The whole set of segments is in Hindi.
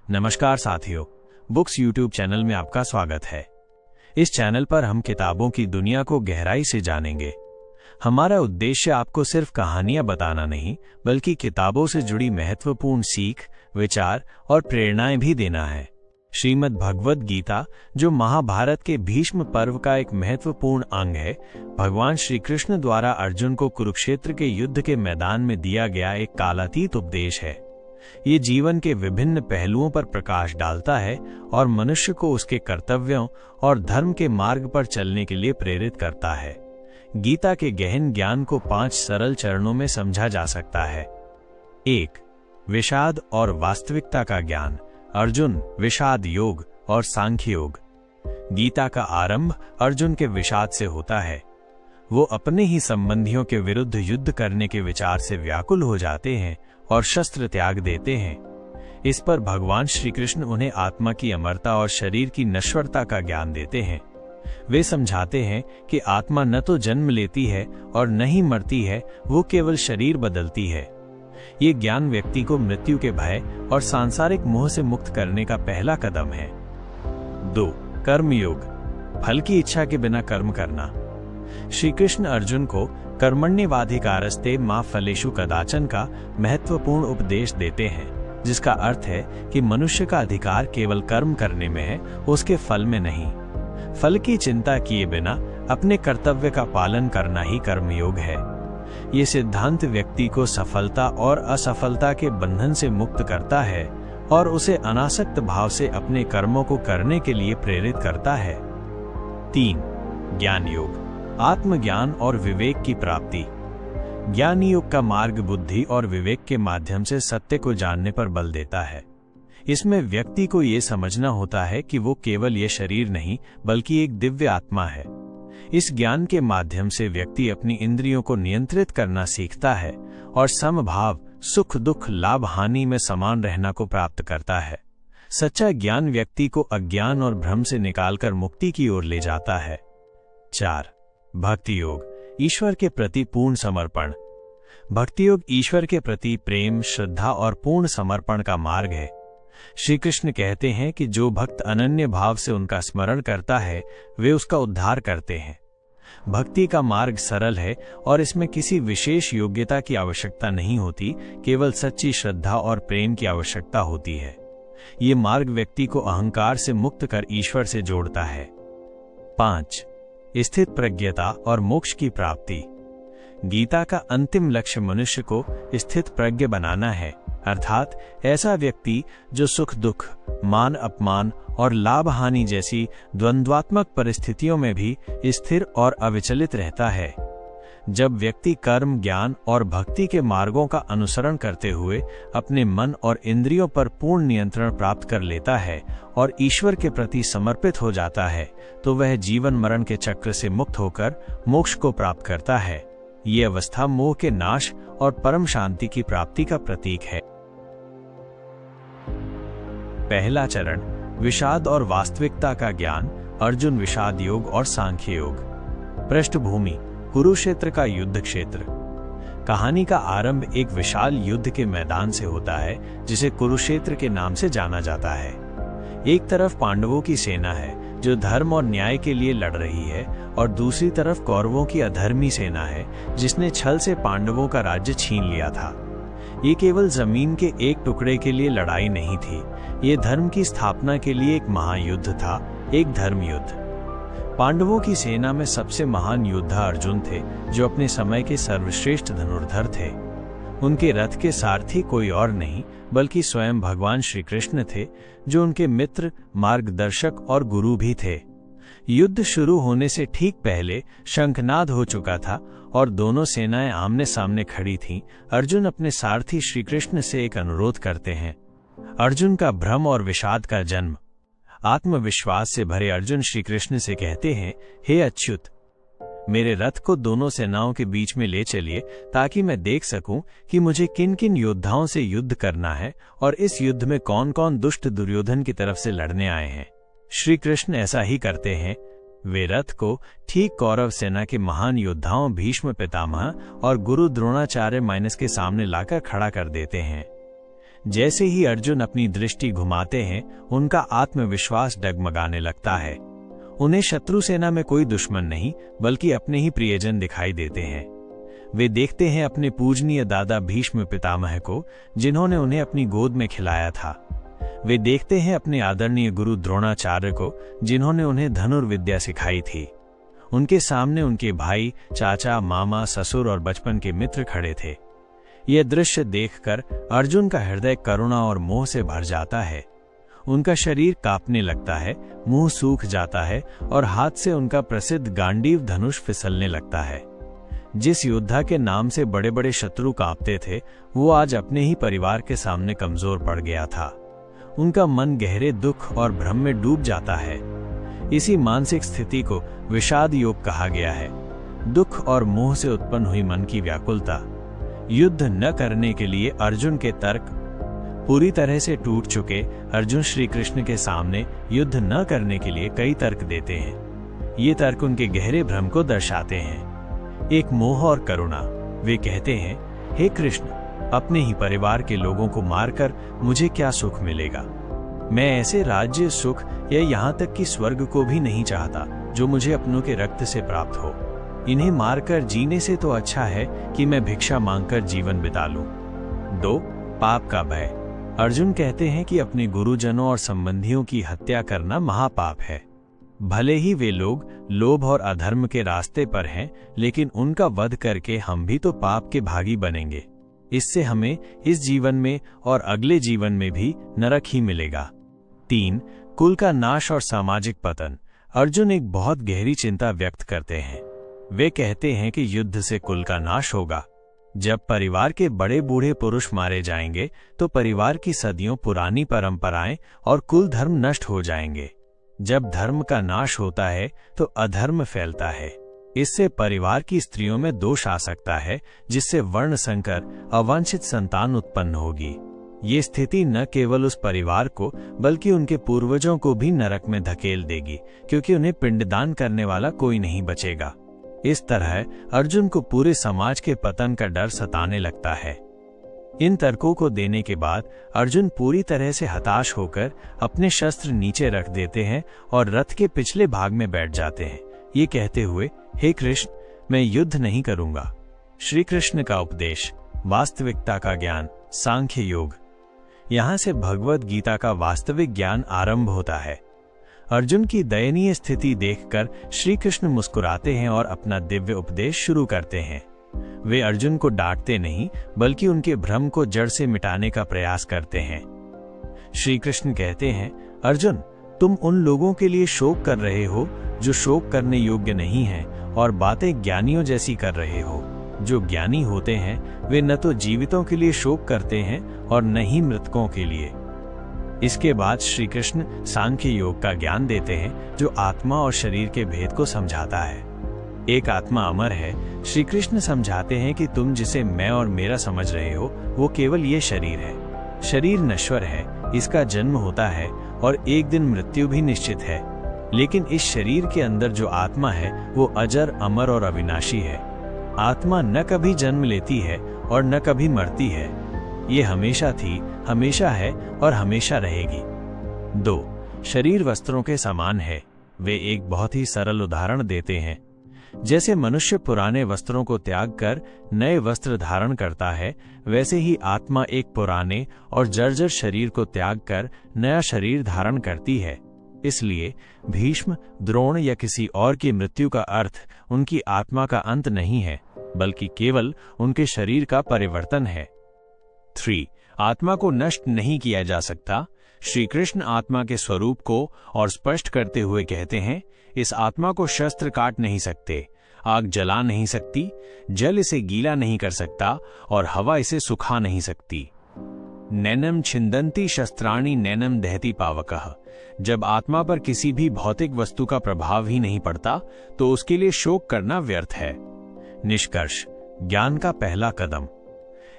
नमस्कार साथियों, बुक्स यूट्यूब चैनल में आपका स्वागत है। इस चैनल पर हम किताबों की दुनिया को गहराई से जानेंगे। हमारा उद्देश्य आपको सिर्फ कहानियां बताना नहीं, बल्कि किताबों से जुड़ी महत्वपूर्ण सीख, विचार और प्रेरणाएं भी देना है। श्रीमद् भगवद गीता, जो महाभारत के भीष्म पर्व का एक महत्वपूर्ण अंग है, भगवान श्री कृष्ण द्वारा अर्जुन को कुरुक्षेत्र के युद्ध के मैदान में दिया गया एक कालातीत उपदेश है। ये जीवन के विभिन्न पहलुओं पर प्रकाश डालता है और मनुष्य को उसके कर्तव्यों और धर्म के मार्ग पर चलने के लिए प्रेरित करता है। गीता के गहन ज्ञान को 5 सरल चरणों में समझा जा सकता है। 1. विषाद और वास्तविकता का ज्ञान। अर्जुन, विषाद योग और सांख्य योग। गीता का आरंभ अर्जुन के विषाद से होता है। वो अपने ही संबंधियों के विरुद्ध युद्ध करने के विचार से व्याकुल हो जाते हैं और शस्त्र त्याग देते हैं। इस पर भगवान श्री कृष्ण उन्हें आत्मा की अमरता और शरीर की नश्वरता का ज्ञान देते हैं। वे समझाते हैं कि आत्मा न तो जन्म लेती है और न ही मरती है, वो केवल शरीर बदलती है। ये ज्ञान व्यक्ति को मृत्यु के भय और सांसारिक मोह से मुक्त करने का पहला कदम है। 2. कर्मयोग, फल की इच्छा के बिना कर्म करना। श्री कृष्ण अर्जुन को कर्मण्येवाधिकारस्ते मा फलेषु कदाचन का महत्वपूर्ण उपदेश देते हैं, जिसका अर्थ है कि मनुष्य का अधिकार केवल कर्म करने में है, उसके फल में नहीं। फल की चिंता किए बिना अपने कर्तव्य का पालन करना ही कर्मयोग है। ये सिद्धांत व्यक्ति को सफलता और असफलता के बंधन से मुक्त करता है और उसे अनासक्त भाव से अपने कर्मों को करने के लिए प्रेरित करता है। 3. ज्ञान योग, आत्मज्ञान और विवेक की प्राप्ति। ज्ञान योग का मार्ग बुद्धि और विवेक के माध्यम से सत्य को जानने पर बल देता है। इसमें व्यक्ति को ये समझना होता है कि वो केवल ये शरीर नहीं, बल्कि एक दिव्य आत्मा है। इस ज्ञान के माध्यम से व्यक्ति अपनी इंद्रियों को नियंत्रित करना सीखता है और समभाव, सुख दुख, लाभ हानि में समान रहना को प्राप्त करता है। सच्चा ज्ञान व्यक्ति को अज्ञान और भ्रम से निकालकर मुक्ति की ओर ले जाता है। 4. भक्ति योग, ईश्वर के प्रति पूर्ण समर्पण। भक्ति योग ईश्वर के प्रति प्रेम, श्रद्धा और पूर्ण समर्पण का मार्ग है। श्री कृष्ण कहते हैं कि जो भक्त अनन्य भाव से उनका स्मरण करता है, वे उसका उद्धार करते हैं। भक्ति का मार्ग सरल है और इसमें किसी विशेष योग्यता की आवश्यकता नहीं होती, केवल सच्ची श्रद्धा और प्रेम की आवश्यकता होती है। ये मार्ग व्यक्ति को अहंकार से मुक्त कर ईश्वर से जोड़ता है। 5. स्थित प्रज्ञता और मोक्ष की प्राप्ति। गीता का अंतिम लक्ष्य मनुष्य को स्थित प्रज्ञ बनाना है, अर्थात ऐसा व्यक्ति जो सुख दुख, मान अपमान और लाभ हानि जैसी द्वंद्वात्मक परिस्थितियों में भी स्थिर और अविचलित रहता है। जब व्यक्ति कर्म, ज्ञान और भक्ति के मार्गों का अनुसरण करते हुए अपने मन और इंद्रियों पर पूर्ण नियंत्रण प्राप्त कर लेता है और ईश्वर के प्रति समर्पित हो जाता है, तो वह जीवन मरण के चक्र से मुक्त होकर मोक्ष को प्राप्त करता है। ये अवस्था मोह के नाश और परम शांति की प्राप्ति का प्रतीक है। पहला चरण, विषाद और वास्तविकता का ज्ञान। अर्जुन, विषाद योग और सांख्य योग। पृष्ठभूमि, कुरुक्षेत्र का युद्ध क्षेत्र। कहानी का आरंभ एक विशाल युद्ध के मैदान से होता है, जिसे कुरुक्षेत्र के नाम से जाना जाता है। एक तरफ पांडवों की सेना है जो धर्म और न्याय के लिए लड़ रही है, और दूसरी तरफ कौरवों की अधर्मी सेना है जिसने छल से पांडवों का राज्य छीन लिया था। ये केवल जमीन के एक टुकड़े के लिए लड़ाई नहीं थी, ये धर्म की स्थापना के लिए एक महायुद्ध था, एक धर्म युद्ध। पांडवों की सेना में सबसे महान योद्धा अर्जुन थे, जो अपने समय के सर्वश्रेष्ठ धनुर्धर थे। उनके रथ के सारथी कोई और नहीं बल्कि स्वयं भगवान श्री कृष्ण थे, जो उनके मित्र, मार्गदर्शक और गुरु भी थे। युद्ध शुरू होने से ठीक पहले शंखनाद हो चुका था और दोनों सेनाएं आमने सामने खड़ी थीं। अर्जुन अपने सारथी श्री कृष्ण से एक अनुरोध करते हैं। अर्जुन का भ्रम और विषाद का जन्म। आत्मविश्वास से भरे अर्जुन श्री कृष्ण से कहते हैं, हे अच्युत, मेरे रथ को दोनों सेनाओं के बीच में ले चलिए, ताकि मैं देख सकूं कि मुझे किन किन योद्धाओं से युद्ध करना है और इस युद्ध में कौन कौन दुष्ट दुर्योधन की तरफ से लड़ने आए हैं। श्री कृष्ण ऐसा ही करते हैं। वे रथ को ठीक कौरव सेना के महान योद्धाओं भीष्म पितामह और गुरु द्रोणाचार्य के सामने लाकर खड़ा कर देते हैं। जैसे ही अर्जुन अपनी दृष्टि घुमाते हैं, उनका आत्मविश्वास डगमगाने लगता है। उन्हें शत्रु सेना में कोई दुश्मन नहीं बल्कि अपने ही प्रियजन दिखाई देते हैं। वे देखते हैं अपने पूजनीय दादा भीष्म पितामह को, जिन्होंने उन्हें अपनी गोद में खिलाया था। वे देखते हैं अपने आदरणीय गुरु द्रोणाचार्य को, जिन्होंने उन्हें धनुर्विद्या सिखाई थी। उनके सामने उनके भाई, चाचा, मामा, ससुर और बचपन के मित्र खड़े थे। यह दृश्य देखकर अर्जुन का हृदय करुणा और मोह से भर जाता है। उनका शरीर कांपने लगता है, मुंह सूख जाता है और हाथ से उनका प्रसिद्ध गांडीव धनुष फिसलने लगता है। जिस योद्धा के नाम से बड़े बड़े शत्रु कांपते थे, वो आज अपने ही परिवार के सामने कमजोर पड़ गया था। उनका मन गहरे दुख और भ्रम में डूब जाता है। इसी मानसिक स्थिति को विषाद योग कहा गया है। दुख और मोह से उत्पन्न हुई मन की व्याकुलता। युद्ध न करने के लिए अर्जुन के तर्क पूरी तरह से टूट चुके अर्जुन श्री कृष्ण के सामने युद्ध न करने के लिए कई तर्क देते हैं। ये तर्क उनके गहरे भ्रम को दर्शाते हैं। एक मोह और करुणा। वे कहते हैं, हे कृष्ण, अपने ही परिवार के लोगों को मारकर मुझे क्या सुख मिलेगा? मैं ऐसे राज्य, सुख या यहाँ तक कि स्वर्ग को भी नहीं चाहता जो मुझे अपनों के रक्त से प्राप्त हो। इन्हें मारकर जीने से तो अच्छा है कि मैं भिक्षा मांगकर जीवन बिता लूं। 2. पाप का भय। अर्जुन कहते हैं कि अपने गुरुजनों और संबंधियों की हत्या करना महापाप है। भले ही वे लोग लोभ और अधर्म के रास्ते पर हैं, लेकिन उनका वध करके हम भी तो पाप के भागी बनेंगे। इससे हमें इस जीवन में और अगले जीवन में भी नरक ही मिलेगा। 3. कुल का नाश और सामाजिक पतन। अर्जुन एक बहुत गहरी चिंता व्यक्त करते हैं। वे कहते हैं कि युद्ध से कुल का नाश होगा। जब परिवार के बड़े बूढ़े पुरुष मारे जाएंगे तो परिवार की सदियों पुरानी परंपराएं और कुल धर्म नष्ट हो जाएंगे। जब धर्म का नाश होता है तो अधर्म फैलता है। इससे परिवार की स्त्रियों में दोष आ सकता है, जिससे वर्ण संकर, अवांछित संतान उत्पन्न होगी। ये स्थिति न केवल उस परिवार को बल्कि उनके पूर्वजों को भी नरक में धकेल देगी, क्योंकि उन्हें पिंडदान करने वाला कोई नहीं बचेगा। इस तरह अर्जुन को पूरे समाज के पतन का डर सताने लगता है। इन तर्कों को देने के बाद अर्जुन पूरी तरह से हताश होकर अपने शस्त्र नीचे रख देते हैं और रथ के पिछले भाग में बैठ जाते हैं, ये कहते हुए, हे कृष्ण, मैं युद्ध नहीं करूंगा। श्री कृष्ण का उपदेश, वास्तविकता का ज्ञान, सांख्य योग। यहाँ से भगवद गीता का वास्तविक ज्ञान आरंभ होता है। अर्जुन की दयनीय स्थिति देखकर श्री कृष्ण मुस्कुराते हैं और अपना दिव्य उपदेश शुरू करते हैं। वे अर्जुन को डांटते नहीं बल्कि उनके भ्रम को जड़ से मिटाने का प्रयास करते हैं। श्री कृष्ण कहते हैं, अर्जुन, तुम उन लोगों के लिए शोक कर रहे हो जो शोक करने योग्य नहीं हैं और बातें ज्ञानियों जैसी कर रहे हो। जो ज्ञानी होते हैं वे न तो जीवितों के लिए शोक करते हैं और न ही मृतकों के लिए। इसके बाद श्री कृष्ण सांख्य योग का ज्ञान देते हैं, जो आत्मा और शरीर के भेद को समझाता है। एक आत्मा अमर है। श्री कृष्ण समझाते हैं कि तुम जिसे मैं और मेरा समझ रहे हो वो केवल ये शरीर है। शरीर नश्वर है, इसका जन्म होता है और एक दिन मृत्यु भी निश्चित है। लेकिन इस शरीर के अंदर जो आत्मा है वो अजर, अमर और अविनाशी है। आत्मा न कभी जन्म लेती है और न कभी मरती है। ये हमेशा थी, हमेशा है और हमेशा रहेगी। 2. शरीर वस्त्रों के समान है। वे एक बहुत ही सरल उदाहरण देते हैं। जैसे मनुष्य पुराने वस्त्रों को त्याग कर नए वस्त्र धारण करता है, वैसे ही आत्मा एक पुराने और जर्जर शरीर को त्याग कर नया शरीर धारण करती है। इसलिए भीष्म, द्रोण या किसी और की मृत्यु का अर्थ उनकी आत्मा का अंत नहीं है, बल्कि केवल उनके शरीर का परिवर्तन है। 3. आत्मा को नष्ट नहीं किया जा सकता। श्री कृष्ण आत्मा के स्वरूप को और स्पष्ट करते हुए कहते हैं, इस आत्मा को शस्त्र काट नहीं सकते, आग जला नहीं सकती, जल इसे गीला नहीं कर सकता और हवा इसे सुखा नहीं सकती। नैनम छिंदंती शस्त्राणि नैनम दहति पावकः। जब आत्मा पर किसी भी भौतिक वस्तु का प्रभाव ही नहीं पड़ता तो उसके लिए शोक करना व्यर्थ है। निष्कर्ष, ज्ञान का पहला कदम।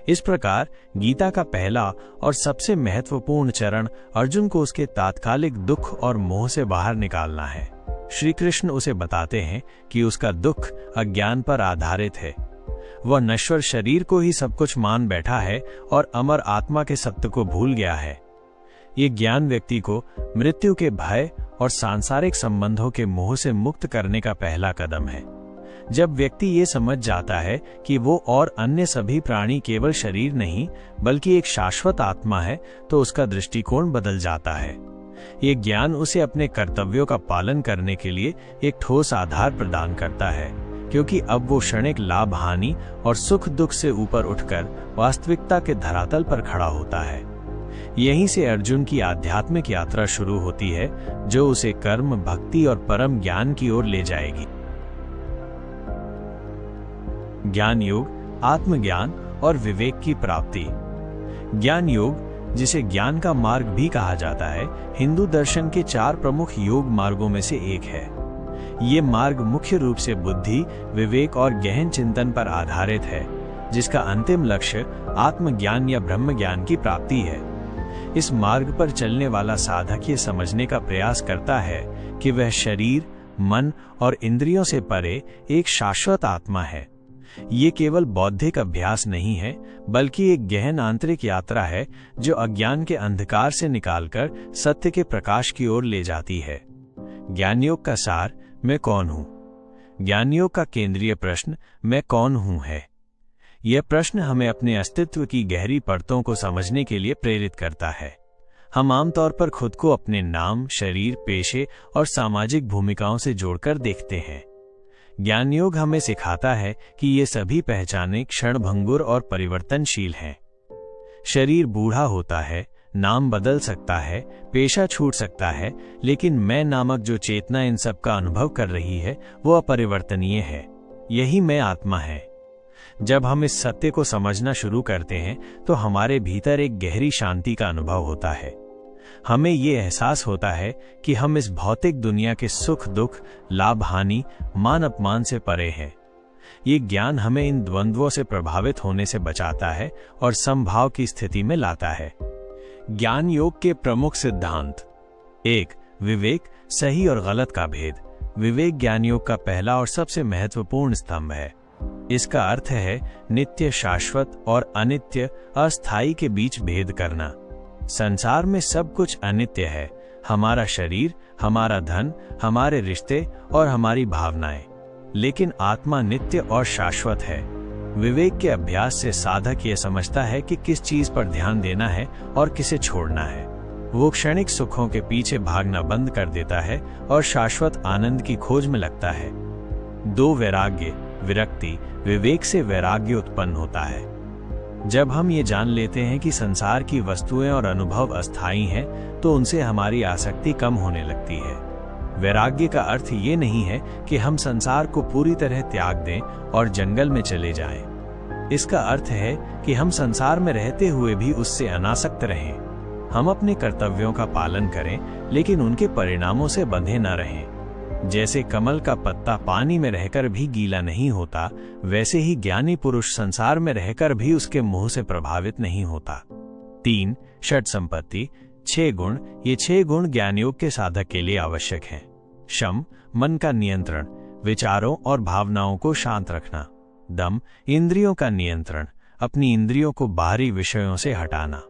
इस प्रकार गीता का पहला और सबसे महत्वपूर्ण चरण अर्जुन को उसके तात्कालिक दुख और मोह से बाहर निकालना है। श्री कृष्ण उसे बताते हैं कि उसका दुख अज्ञान पर आधारित है। वह नश्वर शरीर को ही सब कुछ मान बैठा है और अमर आत्मा के सत्य को भूल गया है। ये ज्ञान व्यक्ति को मृत्यु के भय और सांसारिक संबंधों के मोह से मुक्त करने का पहला कदम है। जब व्यक्ति ये समझ जाता है कि वो और अन्य सभी प्राणी केवल शरीर नहीं बल्कि एक शाश्वत आत्मा है, तो उसका दृष्टिकोण बदल जाता है। ये ज्ञान उसे अपने कर्तव्यों का पालन करने के लिए एक ठोस आधार प्रदान करता है, क्योंकि अब वो क्षणिक लाभ हानि और सुख दुख से ऊपर उठकर वास्तविकता के धरातल पर खड़ा होता है। यहीं से अर्जुन की आध्यात्मिक यात्रा शुरू होती है, जो उसे कर्म, भक्ति और परम ज्ञान की ओर ले जाएगी। ज्ञान योग, आत्मज्ञान और विवेक की प्राप्ति। ज्ञान योग, जिसे ज्ञान का मार्ग भी कहा जाता है, हिंदू दर्शन के 4 प्रमुख योग मार्गों में से एक है। ये मार्ग मुख्य रूप से बुद्धि, विवेक और गहन चिंतन पर आधारित है, जिसका अंतिम लक्ष्य आत्मज्ञान या ब्रह्म ज्ञान की प्राप्ति है। इस मार्ग पर चलने वाला साधक ये समझने का प्रयास करता है कि वह शरीर, मन और इंद्रियों से परे एक शाश्वत आत्मा है। ये केवल बौद्धिक अभ्यास नहीं है, बल्कि एक गहन आंतरिक यात्रा है जो अज्ञान के अंधकार से निकालकर सत्य के प्रकाश की ओर ले जाती है। ज्ञानयोग का सार, मैं कौन हूँ? ज्ञानयोग का केंद्रीय प्रश्न मैं कौन हूँ है। यह प्रश्न हमें अपने अस्तित्व की गहरी परतों को समझने के लिए प्रेरित करता है। हम आमतौर पर खुद को अपने नाम, शरीर, पेशे और सामाजिक भूमिकाओं से जोड़कर देखते हैं। ज्ञानयोग हमें सिखाता है कि ये सभी पहचानें क्षणभंगुर और परिवर्तनशील हैं। शरीर बूढ़ा होता है, नाम बदल सकता है, पेशा छूट सकता है, लेकिन मैं नामक जो चेतना इन सब का अनुभव कर रही है वो अपरिवर्तनीय है। यही मैं आत्मा है। जब हम इस सत्य को समझना शुरू करते हैं तो हमारे भीतर एक गहरी शांति का अनुभव होता है। हमें ये एहसास होता है कि हम इस भौतिक दुनिया के सुख दुख, लाभ हानि, मान अपमान से परे हैं। ये ज्ञान हमें इन द्वंद्वों से प्रभावित होने से बचाता है और समभाव की स्थिति में लाता है। ज्ञान योग के प्रमुख सिद्धांत। 1. विवेक, सही और गलत का भेद। विवेक ज्ञान योग का पहला और सबसे महत्वपूर्ण स्तंभ है। इसका अर्थ है नित्य, शाश्वत और अनित्य, अस्थायी के बीच भेद करना। संसार में सब कुछ अनित्य है, हमारा शरीर, हमारा धन, हमारे रिश्ते और हमारी भावनाएं, लेकिन आत्मा नित्य और शाश्वत है। विवेक के अभ्यास से साधक ये समझता है कि किस चीज पर ध्यान देना है और किसे छोड़ना है। वो क्षणिक सुखों के पीछे भागना बंद कर देता है और शाश्वत आनंद की खोज में लगता है। 2. वैराग्य, विरक्ति। विवेक से वैराग्य उत्पन्न होता है। जब हम ये जान लेते हैं कि संसार की वस्तुएं और अनुभव अस्थायी हैं, तो उनसे हमारी आसक्ति कम होने लगती है। वैराग्य का अर्थ ये नहीं है कि हम संसार को पूरी तरह त्याग दें और जंगल में चले जाएं। इसका अर्थ है कि हम संसार में रहते हुए भी उससे अनासक्त रहें। हम अपने कर्तव्यों का पालन करें, लेकिन उनके परिणामों से बंधे न रहें। जैसे कमल का पत्ता पानी में रहकर भी गीला नहीं होता, वैसे ही ज्ञानी पुरुष संसार में रहकर भी उसके मोह से प्रभावित नहीं होता। 3. षट संपत्ति, 6 गुण। ये 6 गुण ज्ञानयोग के साधक के लिए आवश्यक हैं। शम, मन का नियंत्रण, विचारों और भावनाओं को शांत रखना। दम, इंद्रियों का नियंत्रण, अपनी इंद्रियों को बाहरी विषयों से हटाना।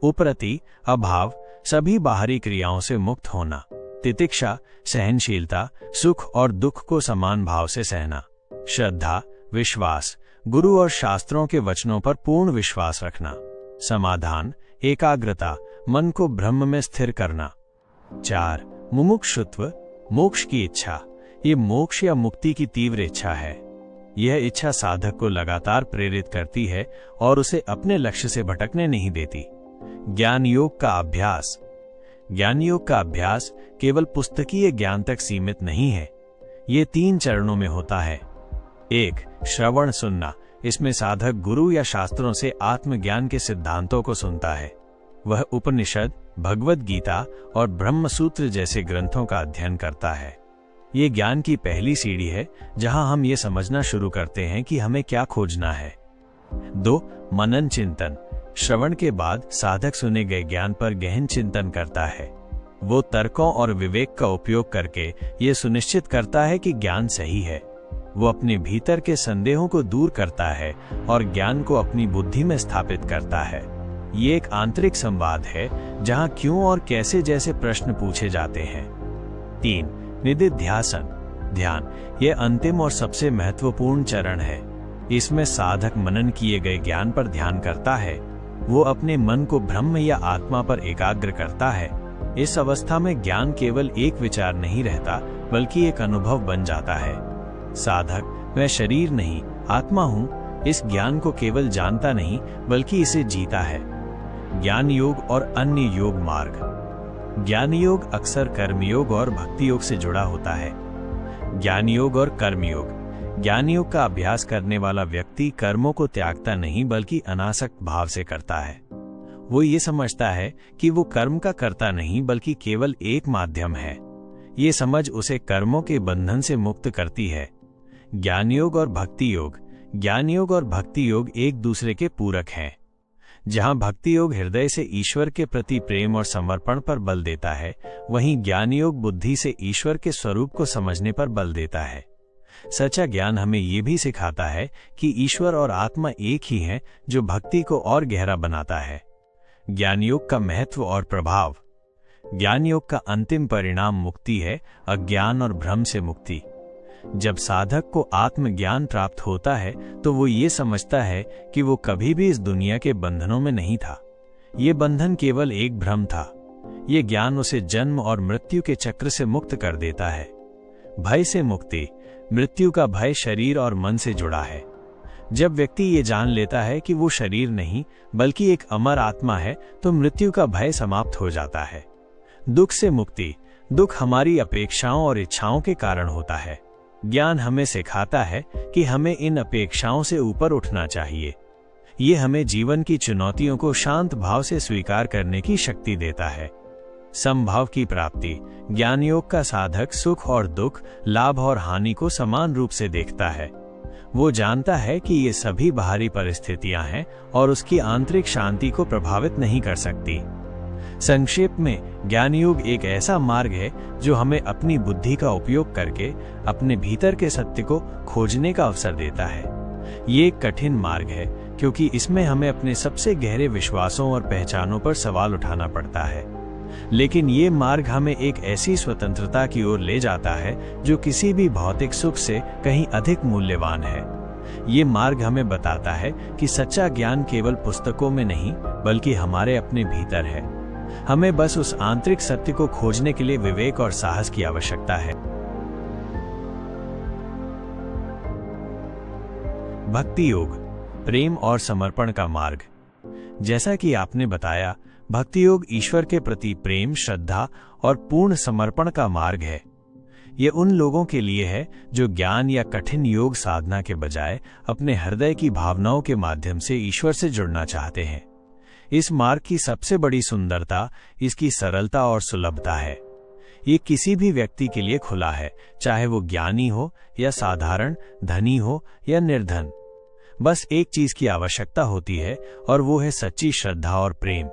उपरति, अभाव, सभी बाहरी क्रियाओं से मुक्त होना। तितिक्षा, सहनशीलता, सुख और दुख को समान भाव से सहना। श्रद्धा, विश्वास, गुरु और शास्त्रों के वचनों पर पूर्ण विश्वास रखना। समाधान, एकाग्रता, मन को ब्रह्म में स्थिर करना। 4. मुमुक्षुत्व, मोक्ष की इच्छा। ये मोक्ष या मुक्ति की तीव्र इच्छा है। यह इच्छा साधक को लगातार प्रेरित करती है और उसे अपने लक्ष्य से भटकने नहीं देती। ज्ञान योग का अभ्यास। ज्ञान योग का अभ्यास केवल पुस्तकीय ज्ञान तक सीमित नहीं है। ये 3 चरणों में होता है। 1. श्रवण, सुनना। इसमें साधक गुरु या शास्त्रों से आत्मज्ञान के सिद्धांतों को सुनता है। वह उपनिषद, भगवद गीता और ब्रह्म सूत्र जैसे ग्रंथों का अध्ययन करता है। ये ज्ञान की पहली सीढ़ी है, जहां हम ये समझना शुरू करते हैं कि हमें क्या खोजना है। 2. मनन, चिंतन। श्रवण के बाद साधक सुने गए ज्ञान पर गहन चिंतन करता है। वो तर्कों और विवेक का उपयोग करके ये सुनिश्चित करता है कि ज्ञान सही है। वो अपने भीतर के संदेहों को दूर करता है और ज्ञान को अपनी बुद्धि में स्थापित करता है। ये एक आंतरिक संवाद है जहां क्यों और कैसे जैसे प्रश्न पूछे जाते हैं। 3. निदिध्यासन ध्यान। यह अंतिम और सबसे महत्वपूर्ण चरण है। इसमें साधक मनन किए गए ज्ञान पर ध्यान करता है। वो अपने मन को ब्रह्म या आत्मा पर एकाग्र करता है। इस अवस्था में ज्ञान केवल एक विचार नहीं रहता, बल्कि एक अनुभव बन जाता है। साधक मैं शरीर नहीं आत्मा हूँ इस ज्ञान को केवल जानता नहीं, बल्कि इसे जीता है। ज्ञान योग और अन्य योग मार्ग। ज्ञान योग अक्सर कर्मयोग और भक्ति योग से जुड़ा होता है। ज्ञान योग और कर्मयोग। ज्ञान योग का अभ्यास करने वाला व्यक्ति कर्मों को त्यागता नहीं, बल्कि अनासक्त भाव से करता है। वो ये समझता है कि वो कर्म का कर्ता नहीं, बल्कि केवल एक माध्यम है। ये समझ उसे कर्मों के बंधन से मुक्त करती है। ज्ञान योग और भक्ति योग। ज्ञान योग और भक्ति योग एक दूसरे के पूरक हैं। जहां भक्ति योग हृदय से ईश्वर के प्रति प्रेम और समर्पण पर बल देता है, वहीं ज्ञान योग बुद्धि से ईश्वर के स्वरूप को समझने पर बल देता है। सच्चा ज्ञान हमें ये भी सिखाता है कि ईश्वर और आत्मा एक ही हैं, जो भक्ति को और गहरा बनाता है। ज्ञान योग का महत्व और प्रभाव। ज्ञान योग का अंतिम परिणाम मुक्ति है, अज्ञान और भ्रम से मुक्ति। जब साधक को आत्मज्ञान प्राप्त होता है तो वो ये समझता है कि वो कभी भी इस दुनिया के बंधनों में नहीं था। ये बंधन केवल एक भ्रम था। ये ज्ञान उसे जन्म और मृत्यु के चक्र से मुक्त कर देता है। भय से मुक्ति। मृत्यु का भय शरीर और मन से जुड़ा है। जब व्यक्ति ये जान लेता है कि वो शरीर नहीं बल्कि एक अमर आत्मा है, तो मृत्यु का भय समाप्त हो जाता है। दुख से मुक्ति। दुख हमारी अपेक्षाओं और इच्छाओं के कारण होता है। ज्ञान हमें सिखाता है कि हमें इन अपेक्षाओं से ऊपर उठना चाहिए। ये हमें जीवन की चुनौतियों को शांत भाव से स्वीकार करने की शक्ति देता है। समभाव की प्राप्ति। ज्ञान योग का साधक सुख और दुख, लाभ और हानि को समान रूप से देखता है। वो जानता है कि ये सभी बाहरी परिस्थितियां हैं और उसकी आंतरिक शांति को प्रभावित नहीं कर सकती। संक्षेप में, ज्ञान योग एक ऐसा मार्ग है जो हमें अपनी बुद्धि का उपयोग करके अपने भीतर के सत्य को खोजने का अवसर देता है। ये एक कठिन मार्ग है, क्योंकि इसमें हमें अपने सबसे गहरे विश्वासों और पहचानों पर सवाल उठाना पड़ता है। लेकिन ये मार्ग हमें एक ऐसी स्वतंत्रता की ओर ले जाता है जो किसी भी भौतिक सुख से कहीं अधिक मूल्यवान है। ये मार्ग हमें बताता है कि सच्चा ज्ञान केवल पुस्तकों में नहीं, बल्कि हमारे अपने भीतर है। हमें बस उस आंतरिक सत्य को खोजने के लिए विवेक और साहस की आवश्यकता है। भक्ति योग, प्रेम और समर्पण का मार्ग। जैसा कि आपने बताया, भक्ति योग ईश्वर के प्रति प्रेम, श्रद्धा और पूर्ण समर्पण का मार्ग है। ये उन लोगों के लिए है जो ज्ञान या कठिन योग साधना के बजाय अपने हृदय की भावनाओं के माध्यम से ईश्वर से जुड़ना चाहते हैं। इस मार्ग की सबसे बड़ी सुंदरता इसकी सरलता और सुलभता है। ये किसी भी व्यक्ति के लिए खुला है, चाहे वो ज्ञानी हो या साधारण, धनी हो या निर्धन। बस एक चीज की आवश्यकता होती है, और वो है सच्ची श्रद्धा और प्रेम।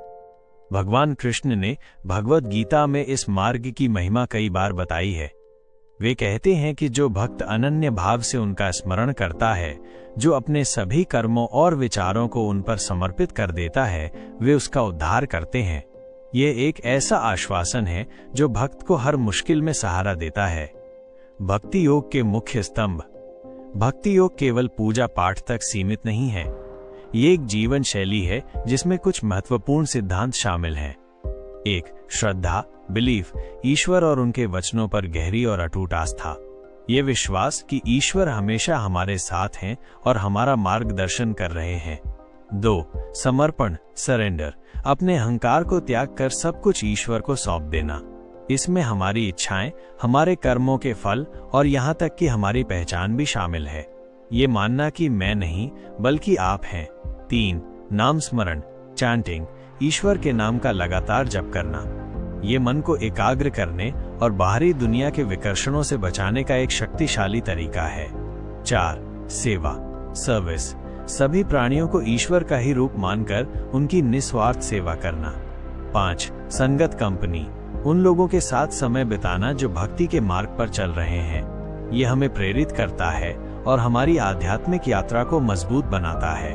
भगवान कृष्ण ने भगवद गीता में इस मार्ग की महिमा कई बार बताई है। वे कहते हैं कि जो भक्त अनन्य भाव से उनका स्मरण करता है, जो अपने सभी कर्मों और विचारों को उन पर समर्पित कर देता है, वे उसका उद्धार करते हैं। ये एक ऐसा आश्वासन है जो भक्त को हर मुश्किल में सहारा देता है। भक्ति योग के मुख्य स्तंभ। भक्ति योग केवल पूजा पाठ तक सीमित नहीं है। ये एक जीवन शैली है जिसमें कुछ महत्वपूर्ण सिद्धांत शामिल हैं। 1. श्रद्धा, बिलीफ, ईश्वर और उनके वचनों पर गहरी और अटूट आस्था। ये विश्वास कि ईश्वर हमेशा हमारे साथ हैं और हमारा मार्गदर्शन कर रहे हैं। 2. समर्पण, सरेंडर, अपने अहंकार को त्याग कर सब कुछ ईश्वर को सौंप देना। इसमें हमारी इच्छाएं, हमारे कर्मों के फल और यहाँ तक कि हमारी पहचान भी शामिल है। ये मानना कि मैं नहीं बल्कि आप हैं। 3. नाम स्मरण, चैंटिंग, ईश्वर के नाम का लगातार जप करना। ये मन को एकाग्र करने और बाहरी दुनिया के विकर्षणों से बचाने का एक शक्तिशाली तरीका है। 4. सेवा, सर्विस, सभी प्राणियों को ईश्वर का ही रूप मानकर उनकी निस्वार्थ सेवा करना। 5. संगत, कंपनी, उन लोगों के साथ समय बिताना जो भक्ति के मार्ग पर चल रहे हैं। ये हमें प्रेरित करता है और हमारी आध्यात्मिक यात्रा को मजबूत बनाता है।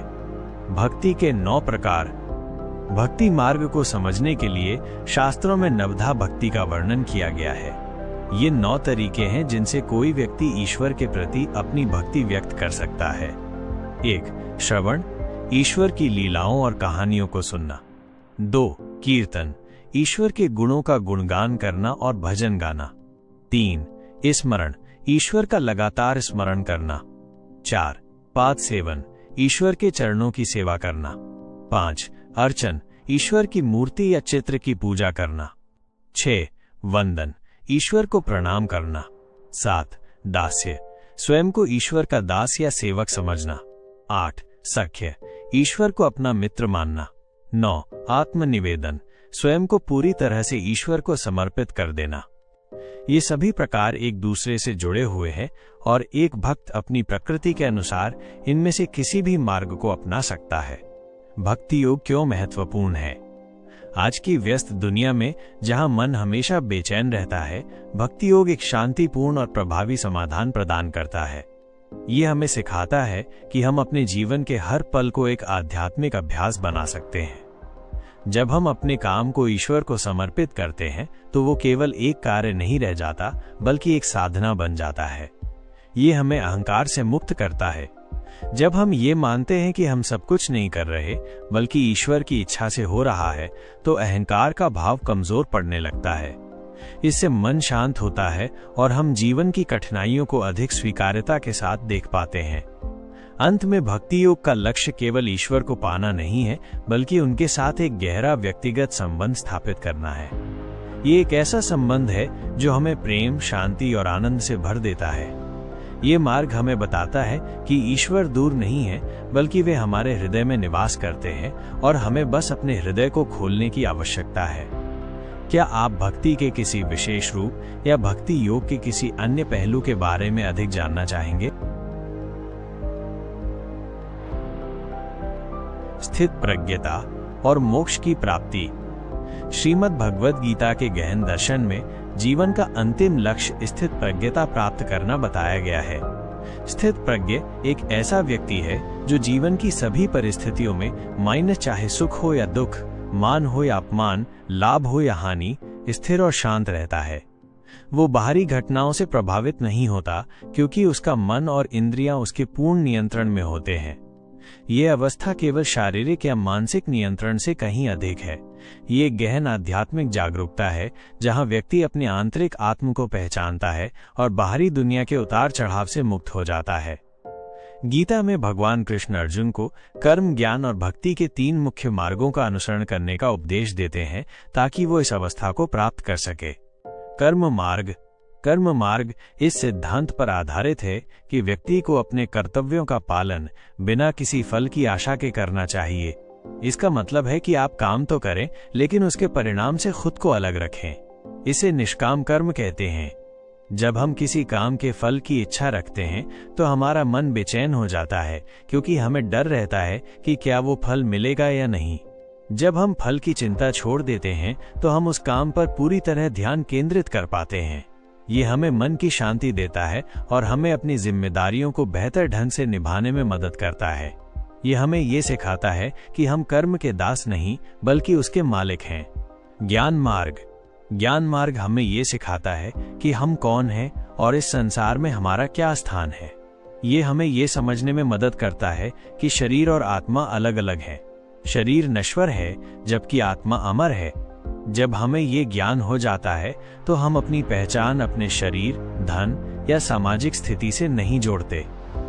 भक्ति के 9 प्रकार। भक्ति मार्ग को समझने के लिए शास्त्रों में नवधा भक्ति का वर्णन किया गया है। ये 9 तरीके हैं जिनसे कोई व्यक्ति ईश्वर के प्रति अपनी भक्ति व्यक्त कर सकता है। 1. श्रवण, ईश्वर की लीलाओं और कहानियों को सुनना। 2. कीर्तन, ईश्वर के गुणों का गुणगान करना और भजन गाना। 3. स्मरण, ईश्वर का लगातार स्मरण करना। 4. पाद सेवन, ईश्वर के चरणों की सेवा करना। 5. अर्चन, ईश्वर की मूर्ति या चित्र की पूजा करना। 6. वंदन, ईश्वर को प्रणाम करना। 7. दास्य, स्वयं को ईश्वर का दास या सेवक समझना। 8. सख्य, ईश्वर को अपना मित्र मानना। 9. आत्मनिवेदन, स्वयं को पूरी तरह से ईश्वर को समर्पित कर देना। ये सभी प्रकार एक दूसरे से जुड़े हुए हैं और एक भक्त अपनी प्रकृति के अनुसार इनमें से किसी भी मार्ग को अपना सकता है। भक्ति योग क्यों महत्वपूर्ण है? आज की व्यस्त दुनिया में जहां मन हमेशा बेचैन रहता है, भक्ति योग एक शांतिपूर्ण और प्रभावी समाधान प्रदान करता है। ये हमें सिखाता है कि हम अपने जीवन के हर पल को एक आध्यात्मिक अभ्यास बना सकते हैं। जब हम अपने काम को ईश्वर को समर्पित करते हैं तो वो केवल एक कार्य नहीं रह जाता, बल्कि एक साधना बन जाता है। ये हमें अहंकार से मुक्त करता है। जब हम ये मानते हैं कि हम सब कुछ नहीं कर रहे, बल्कि ईश्वर की इच्छा से हो रहा है, तो अहंकार का भाव कमजोर पड़ने लगता है। इससे मन शांत होता है और हम जीवन की कठिनाइयों को अधिक स्वीकार्यता के साथ देख पाते हैं। अंत में भक्ति योग का लक्ष्य केवल ईश्वर को पाना नहीं है, बल्कि उनके साथ एक गहरा व्यक्तिगत संबंध स्थापित करना है। ये एक ऐसा संबंध है जो हमें प्रेम, शांति और आनंद से भर देता है। ये मार्ग हमें बताता है कि ईश्वर दूर नहीं है, बल्कि वे हमारे हृदय में निवास करते हैं और हमें बस अपने हृदय को खोलने की आवश्यकता है। क्या आप भक्ति के किसी विशेष रूप या भक्ति योग के किसी अन्य पहलू के बारे में अधिक जानना चाहेंगे? स्थित प्रज्ञता और मोक्ष की प्राप्ति। श्रीमद् भगवद गीता के गहन दर्शन में जीवन का अंतिम लक्ष्य स्थित प्रज्ञता प्राप्त करना बताया गया है। स्थित प्रज्ञ एक ऐसा व्यक्ति है जो जीवन की सभी परिस्थितियों में, माइनस चाहे सुख हो या दुख, मान हो या अपमान, लाभ हो या हानि, स्थिर और शांत रहता है। वो बाहरी घटनाओं से प्रभावित नहीं होता, क्योंकि उसका मन और इंद्रियां उसके पूर्ण नियंत्रण में होते हैं। ये अवस्था केवल शारीरिक या मानसिक नियंत्रण से कहीं अधिक है। ये गहन आध्यात्मिक जागरूकता है, जहां व्यक्ति अपने आंतरिक आत्म को पहचानता है और बाहरी दुनिया के उतार चढ़ाव से मुक्त हो जाता है। गीता में भगवान कृष्ण अर्जुन को कर्म, ज्ञान और भक्ति के 3 मुख्य मार्गों का अनुसरण करने का उपदेश देते हैं, ताकि वो इस अवस्था को प्राप्त कर सके। कर्म मार्ग इस सिद्धांत पर आधारित है कि व्यक्ति को अपने कर्तव्यों का पालन बिना किसी फल की आशा के करना चाहिए। इसका मतलब है कि आप काम तो करें, लेकिन उसके परिणाम से खुद को अलग रखें। इसे निष्काम कर्म कहते हैं। जब हम किसी काम के फल की इच्छा रखते हैं तो हमारा मन बेचैन हो जाता है, क्योंकि हमें डर रहता है कि क्या वो फल मिलेगा या नहीं। जब हम फल की चिंता छोड़ देते हैं तो हम उस काम पर पूरी तरह ध्यान केंद्रित कर पाते हैं। ये हमें मन की शांति देता है और हमें अपनी जिम्मेदारियों को बेहतर ढंग से निभाने में मदद करता है। ये हमें ये सिखाता है कि हम कर्म के दास नहीं, बल्कि उसके मालिक हैं। ज्ञान मार्ग हमें ये सिखाता है कि हम कौन हैं और इस संसार में हमारा क्या स्थान है। ये हमें ये समझने में मदद करता है कि शरीर और आत्मा अलग अलग हैं। शरीर नश्वर है, जबकि आत्मा अमर है। जब हमें ये ज्ञान हो जाता है तो हम अपनी पहचान अपने शरीर, धन या सामाजिक स्थिति से नहीं जोड़ते।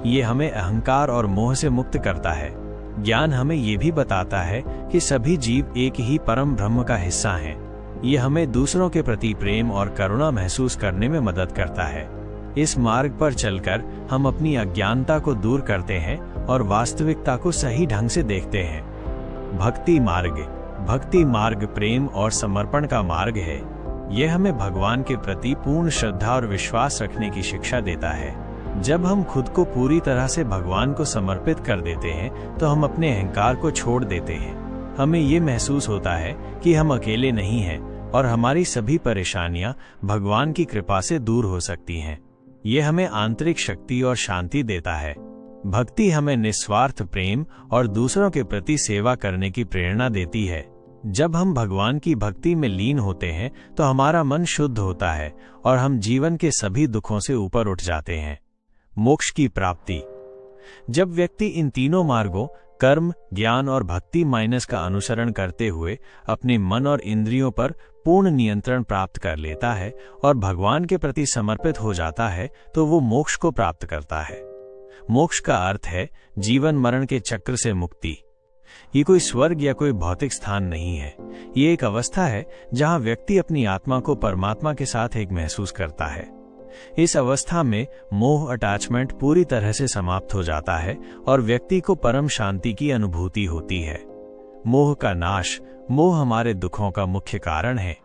ये हमें अहंकार और मोह से मुक्त करता है। ज्ञान हमें ये भी बताता है कि सभी जीव एक ही परम ब्रह्म का हिस्सा हैं। ये हमें दूसरों के प्रति प्रेम और करुणा महसूस करने में मदद करता है। इस मार्ग पर चलकर हम अपनी अज्ञानता को दूर करते हैं और वास्तविकता को सही ढंग से देखते हैं। भक्ति मार्ग प्रेम और समर्पण का मार्ग है। यह हमें भगवान के प्रति पूर्ण श्रद्धा और विश्वास रखने की शिक्षा देता है। जब हम खुद को पूरी तरह से भगवान को समर्पित कर देते हैं तो हम अपने अहंकार को छोड़ देते हैं। हमें ये महसूस होता है कि हम अकेले नहीं हैं और हमारी सभी परेशानियां भगवान की कृपा से दूर हो सकती हैं। ये हमें आंतरिक शक्ति और शांति देता है। भक्ति हमें निस्वार्थ प्रेम और दूसरों के प्रति सेवा करने की प्रेरणा देती है। जब हम भगवान की भक्ति में लीन होते हैं तो हमारा मन शुद्ध होता है और हम जीवन के सभी दुखों से ऊपर उठ जाते हैं। मोक्ष की प्राप्ति। जब व्यक्ति इन तीनों मार्गों कर्म, ज्ञान और भक्ति माइनस का अनुसरण करते हुए अपने मन और इंद्रियों पर पूर्ण नियंत्रण प्राप्त कर लेता है और भगवान के प्रति समर्पित हो जाता है तो वो मोक्ष को प्राप्त करता है। मोक्ष का अर्थ है जीवन मरण के चक्र से मुक्ति। ये कोई स्वर्ग या कोई भौतिक स्थान नहीं है। ये एक अवस्था है जहां व्यक्ति अपनी आत्मा को परमात्मा के साथ एक महसूस करता है। इस अवस्था में मोह अटैचमेंट पूरी तरह से समाप्त हो जाता है और व्यक्ति को परम शांति की अनुभूति होती है। मोह का नाश। मोह हमारे दुखों का मुख्य कारण है।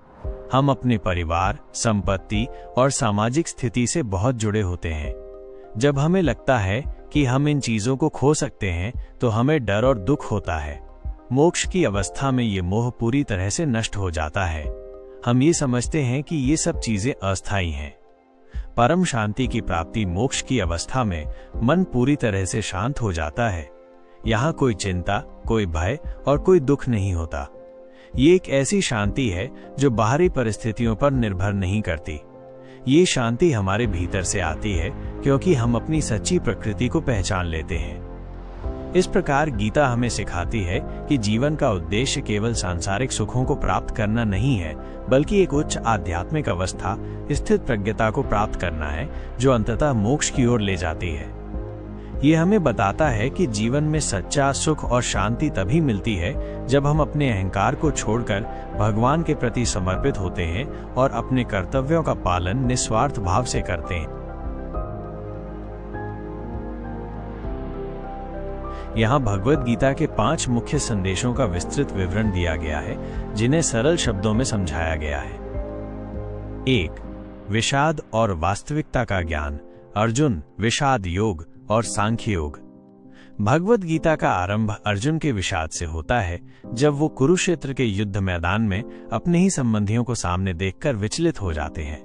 हम अपने परिवार, संपत्ति और सामाजिक स्थिति से बहुत जुड़े होते हैं। जब हमें लगता है कि हम इन चीजों को खो सकते हैं तो हमें डर और दुख होता है। मोक्ष की अवस्था में ये मोह पूरी तरह से नष्ट हो जाता है। हम ये समझते हैं कि ये सब चीजें अस्थायी हैं। परम शांति की प्राप्ति। मोक्ष की अवस्था में मन पूरी तरह से शांत हो जाता है। यहाँ कोई चिंता, कोई भय और कोई दुख नहीं होता। ये एक ऐसी शांति है जो बाहरी परिस्थितियों पर निर्भर नहीं करती। ये शांति हमारे भीतर से आती है क्योंकि हम अपनी सच्ची प्रकृति को पहचान लेते हैं। इस प्रकार गीता हमें सिखाती है कि जीवन का उद्देश्य केवल सांसारिक सुखों को प्राप्त करना नहीं है, बल्कि एक उच्च आध्यात्मिक अवस्था, स्थित प्रज्ञता को प्राप्त करना है जो अंततः मोक्ष की ओर ले जाती है। ये हमें बताता है कि जीवन में सच्चा सुख और शांति तभी मिलती है जब हम अपने अहंकार को छोड़कर भगवान के प्रति समर्पित होते हैं और अपने कर्तव्यों का पालन निस्वार्थ भाव से करते हैं। यहाँ भगवद गीता के 5 मुख्य संदेशों का विस्तृत विवरण दिया गया है जिन्हें सरल शब्दों में समझाया गया है। 1. विषाद और वास्तविकता का ज्ञान। अर्जुन, विषाद योग और सांख्य योग। भगवद गीता का आरंभ अर्जुन के विषाद से होता है जब वो कुरुक्षेत्र के युद्ध मैदान में अपने ही संबंधियों को सामने देखकर विचलित हो जाते हैं।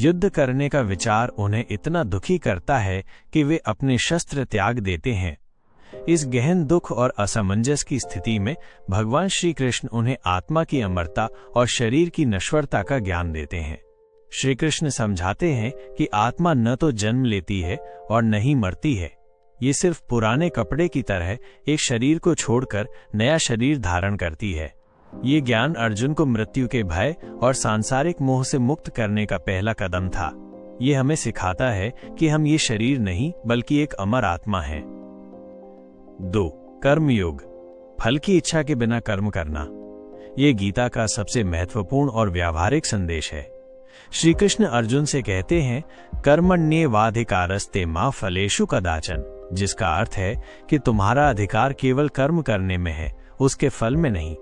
युद्ध करने का विचार उन्हें इतना दुखी करता है कि वे अपने शस्त्र त्याग देते हैं। इस गहन दुख और असमंजस की स्थिति में भगवान श्री कृष्ण उन्हें आत्मा की अमरता और शरीर की नश्वरता का ज्ञान देते हैं। श्री कृष्ण समझाते हैं कि आत्मा न तो जन्म लेती है और न ही मरती है। ये सिर्फ पुराने कपड़े की तरह एक शरीर को छोड़कर नया शरीर धारण करती है। ये ज्ञान अर्जुन को मृत्यु के भय और सांसारिक मोह से मुक्त करने का पहला कदम था। ये हमें सिखाता है कि हम ये शरीर नहीं बल्कि एक अमर आत्मा हैं। 2. कर्म योग। फल की इच्छा के बिना कर्म करना। ये गीता का सबसे महत्वपूर्ण और व्यावहारिक संदेश है। श्री कृष्ण अर्जुन से कहते हैं, कर्मण्येवाधिकारस्ते मा फलेषु कदाचन, जिसका अर्थ है कि तुम्हारा अधिकार केवल कर्म करने में है, उसके फल में नहीं।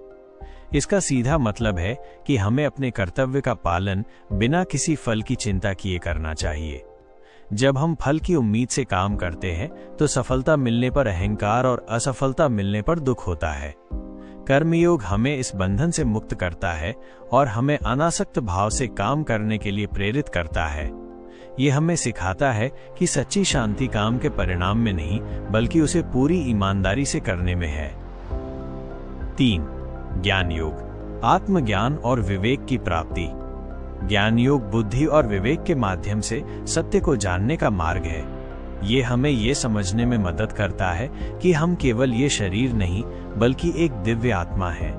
इसका सीधा मतलब है कि हमें अपने कर्तव्य का पालन बिना किसी फल की चिंता किए करना चाहिए। जब हम फल की उम्मीद से काम करते हैं तो सफलता मिलने पर अहंकार और असफलता मिलने पर दुख होता है। कर्मयोग हमें इस बंधन से मुक्त करता है और हमें अनासक्त भाव से काम करने के लिए प्रेरित करता है। ये हमें सिखाता है कि सच्ची शांति काम के परिणाम में नहीं बल्कि उसे पूरी ईमानदारी से करने में है। 3. ज्ञान योग। आत्मज्ञान और विवेक की प्राप्ति। ज्ञान योग बुद्धि और विवेक के माध्यम से सत्य को जानने का मार्ग है। ये हमें ये समझने में मदद करता है कि हम केवल ये शरीर नहीं बल्कि एक दिव्य आत्मा है।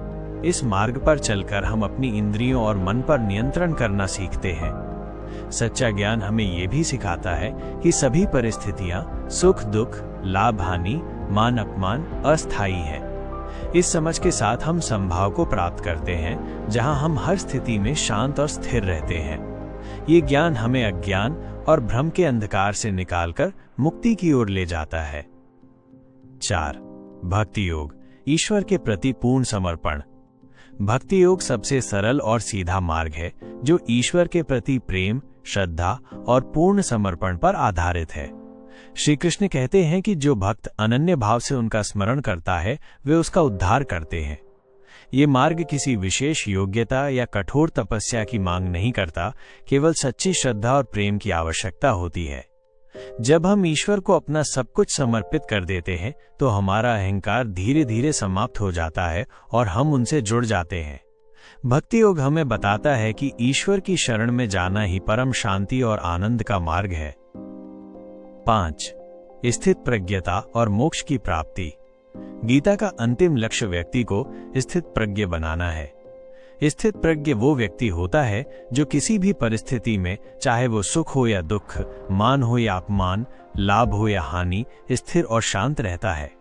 इस मार्ग पर चलकर हम अपनी इंद्रियों और मन पर नियंत्रण करना सीखते हैं। सच्चा ज्ञान हमें ये भी सिखाता है कि सभी परिस्थितियां, सुख दुख, लाभ हानि, मान अपमान अस्थायी है। इस समझ के साथ हम समभाव को प्राप्त करते हैं जहां हम हर स्थिति में शांत और स्थिर रहते हैं। ये ज्ञान हमें अज्ञान और भ्रम के अंधकार से निकालकर मुक्ति की ओर ले जाता है। 4. भक्ति योग। ईश्वर के प्रति पूर्ण समर्पण। भक्ति योग सबसे सरल और सीधा मार्ग है जो ईश्वर के प्रति प्रेम, श्रद्धा और पूर्ण समर्पण पर आधारित है। श्री कृष्ण कहते हैं कि जो भक्त अनन्य भाव से उनका स्मरण करता है वे उसका उद्धार करते हैं। ये मार्ग किसी विशेष योग्यता या कठोर तपस्या की मांग नहीं करता, केवल सच्ची श्रद्धा और प्रेम की आवश्यकता होती है। जब हम ईश्वर को अपना सब कुछ समर्पित कर देते हैं तो हमारा अहंकार धीरे धीरे समाप्त हो जाता है और हम उनसे जुड़ जाते हैं। भक्ति योग हमें बताता है कि ईश्वर की शरण में जाना ही परम शांति और आनंद का मार्ग है। 5. स्थित प्रज्ञता और मोक्ष की प्राप्ति। गीता का अंतिम लक्ष्य व्यक्ति को स्थित प्रज्ञ बनाना है। स्थित प्रज्ञ वो व्यक्ति होता है जो किसी भी परिस्थिति में, चाहे वो सुख हो या दुख, मान हो या अपमान, लाभ हो या हानि, स्थिर और शांत रहता है।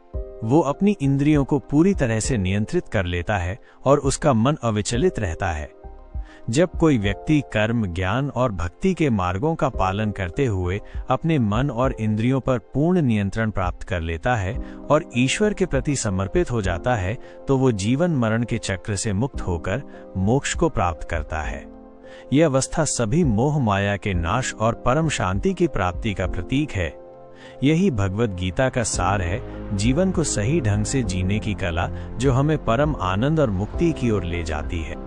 वो अपनी इंद्रियों को पूरी तरह से नियंत्रित कर लेता है और उसका मन अविचलित रहता है। जब कोई व्यक्ति कर्म, ज्ञान और भक्ति के मार्गों का पालन करते हुए अपने मन और इंद्रियों पर पूर्ण नियंत्रण प्राप्त कर लेता है और ईश्वर के प्रति समर्पित हो जाता है, तो वो जीवन मरण के चक्र से मुक्त होकर मोक्ष को प्राप्त करता है। यह अवस्था सभी मोह माया के नाश और परम शांति की प्राप्ति का प्रतीक है। यही भगवद गीता का सार है, जीवन को सही ढंग से जीने की कला, जो हमें परम आनंद और मुक्ति की ओर ले जाती है।